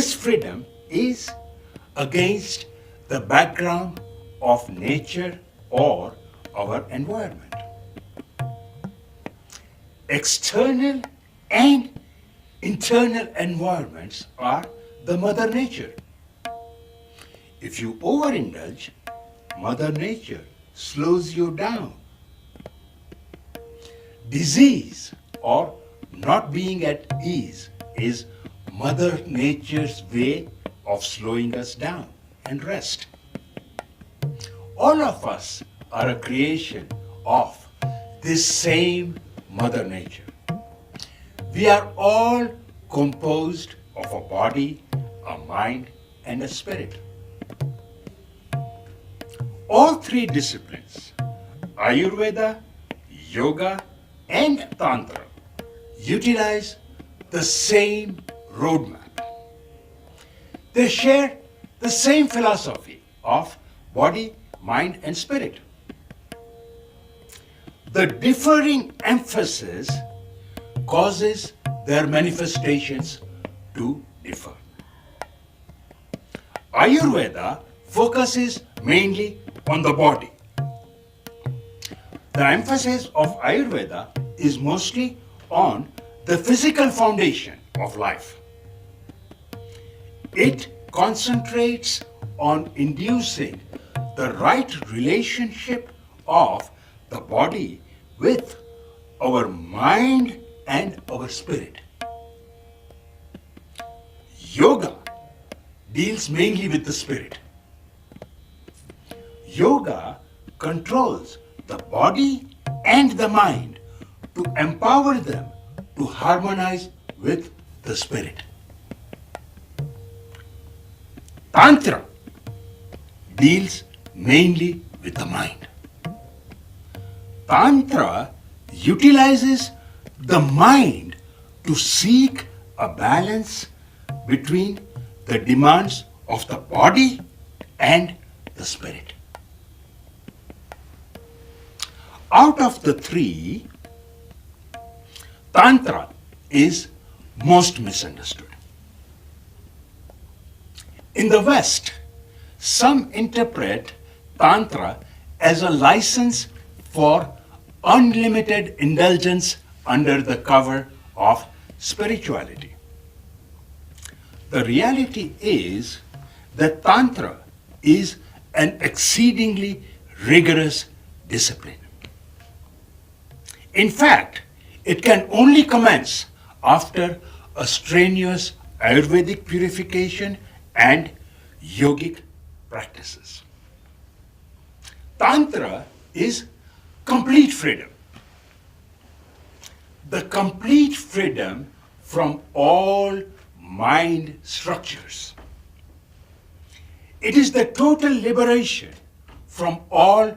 This freedom is against the background of nature or our environment. External and internal environments are the Mother Nature. If you overindulge, Mother Nature slows you down. Disease or not being at ease is Mother Nature's way of slowing us down and rest. All of us are a creation of this same Mother Nature. We are all composed of a body, a mind, and a spirit. All three disciplines, Ayurveda, Yoga, and Tantra, utilize the same roadmap. They share the same philosophy of body, mind, and spirit. The differing emphasis causes their manifestations to differ. Ayurveda focuses mainly on the body. The emphasis of Ayurveda is mostly on the physical foundation of life. It concentrates on inducing the right relationship of the body with our mind and our spirit. Yoga deals mainly with the spirit. Yoga controls the body and the mind to empower them to harmonize with the spirit. Tantra deals mainly with the mind. Tantra utilizes the mind to seek a balance between the demands of the body and the spirit. Out of the three, Tantra is most misunderstood. In the West, some interpret Tantra as a license for unlimited indulgence under the cover of spirituality. The reality is that Tantra is an exceedingly rigorous discipline. In fact, it can only commence after a strenuous Ayurvedic purification and yogic practices. Tantra is complete freedom. The complete freedom from all mind structures. It is the total liberation from all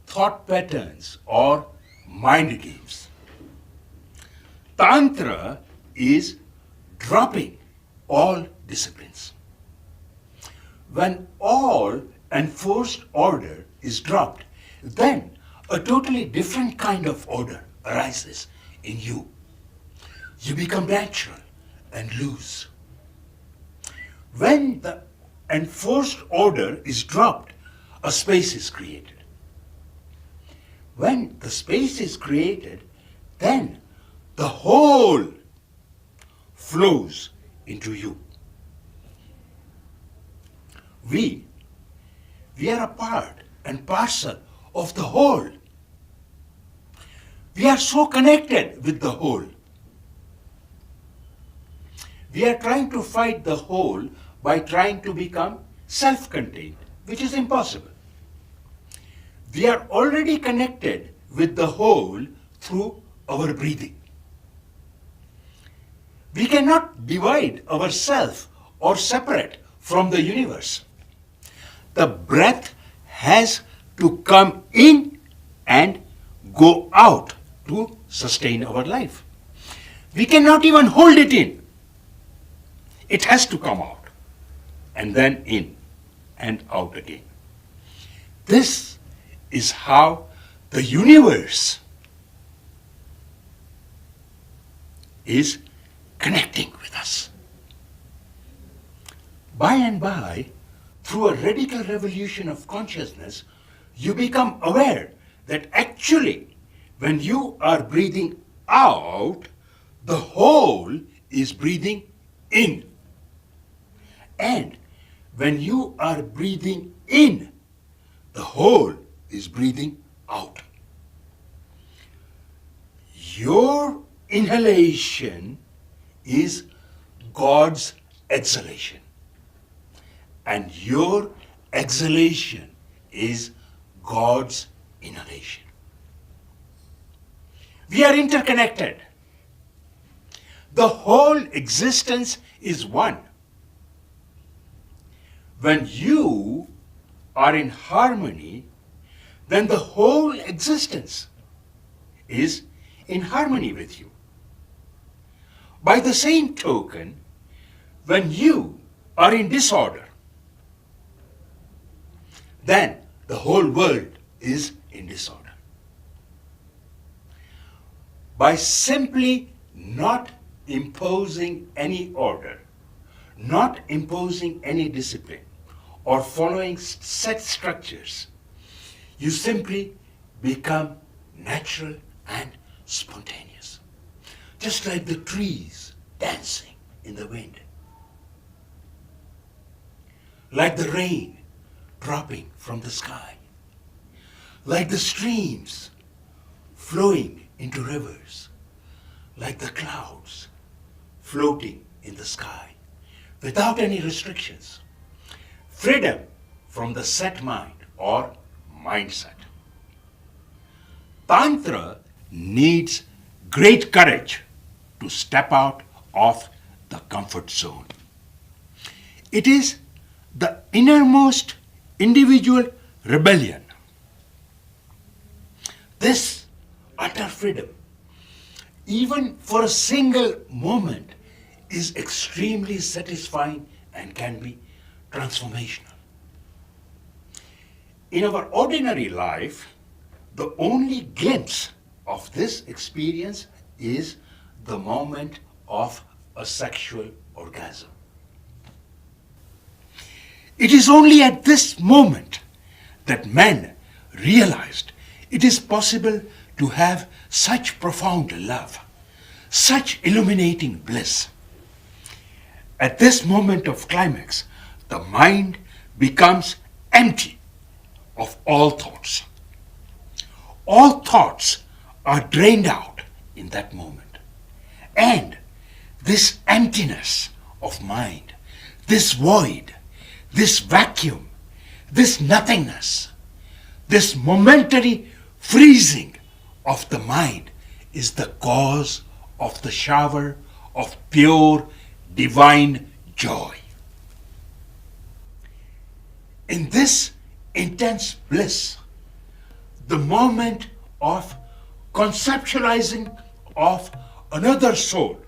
thought patterns or mind games. Tantra is dropping all disciplines. When all enforced order is dropped, then a totally different kind of order arises in you. You become natural and loose. When the enforced order is dropped, a space is created. When the space is created, then the whole flows into you. We are a part and parcel of the whole. We are so connected with the whole. We are trying to fight the whole by trying to become self-contained, which is impossible. We are already connected with the whole through our breathing. We cannot divide ourselves or separate from the universe. The breath has to come in and go out to sustain our life. We cannot even hold it in. It has to come out and then in and out again. This is how the universe is connecting with us. By and by, through a radical revolution of consciousness, you become aware that actually, when you are breathing out, the whole is breathing in. And when you are breathing in, the whole is breathing out. Your inhalation is God's exhalation, and your exhalation is God's inhalation. We are interconnected. The whole existence is one. When you are in harmony, then the whole existence is in harmony with you. By the same token, when you are in disorder, then the whole world is in disorder. By simply not imposing any order, not imposing any discipline, or following set structures, you simply become natural and spontaneous. Just like the trees dancing in the wind, like the rain dropping from the sky, like the streams flowing into rivers, like the clouds floating in the sky without any restrictions. Freedom from the set mind or mindset. Tantra needs great courage to step out of the comfort zone. It is the innermost individual rebellion. This utter freedom, even for a single moment, is extremely satisfying and can be transformational. In our ordinary life, the only glimpse of this experience is the moment of a sexual orgasm. It is only at this moment that men realized it is possible to have such profound love, such illuminating bliss. At this moment of climax, the mind becomes empty of all thoughts. All thoughts are drained out in that moment. And this emptiness of mind, this void, this vacuum, this nothingness, this momentary freezing of the mind is the cause of the shower of pure divine joy. In this intense bliss, the moment of conceptualizing of another soul,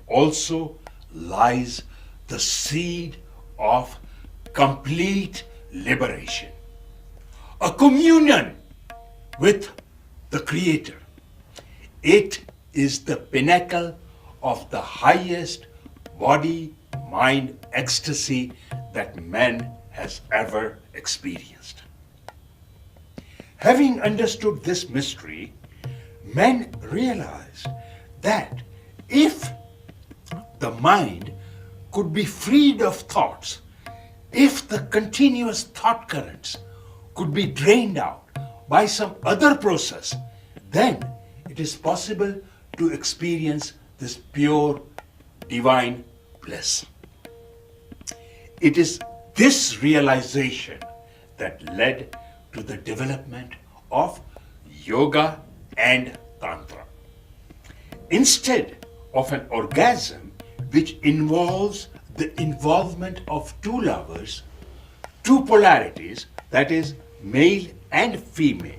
also lies the seed of complete liberation. A communion with the Creator. It is the pinnacle of the highest body-mind ecstasy that man has ever experienced. Having understood this mystery, men realized that if the mind could be freed of thoughts, if the continuous thought currents could be drained out by some other process, then it is possible to experience this pure divine bliss. It is this realization that led to the development of yoga and tantra. Instead of an orgasm which involves the involvement of two lovers, two polarities, that is, male and female.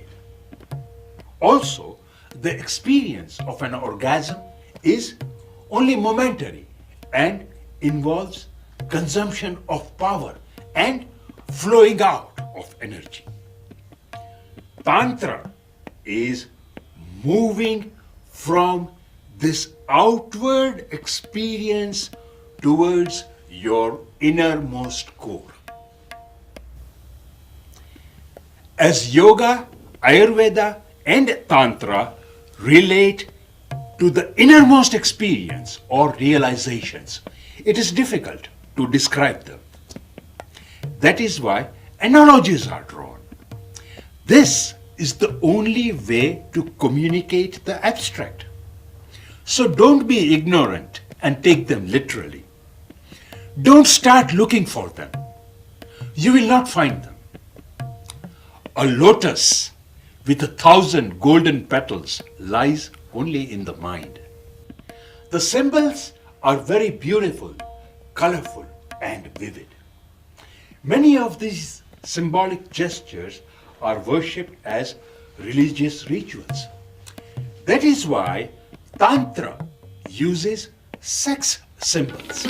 Also, the experience of an orgasm is only momentary and involves consumption of power and flowing out of energy. Tantra is moving from this outward experience towards your innermost core. As yoga, Ayurveda, and Tantra relate to the innermost experience or realizations, it is difficult to describe them. That is why analogies are drawn. This is the only way to communicate the abstract. So don't be ignorant and take them literally. Don't start looking for them. You will not find them. A lotus with 1,000 golden petals lies only in the mind. The symbols are very beautiful, colorful, and vivid. Many of these symbolic gestures are worshipped as religious rituals. That is why Tantra uses sex symbols.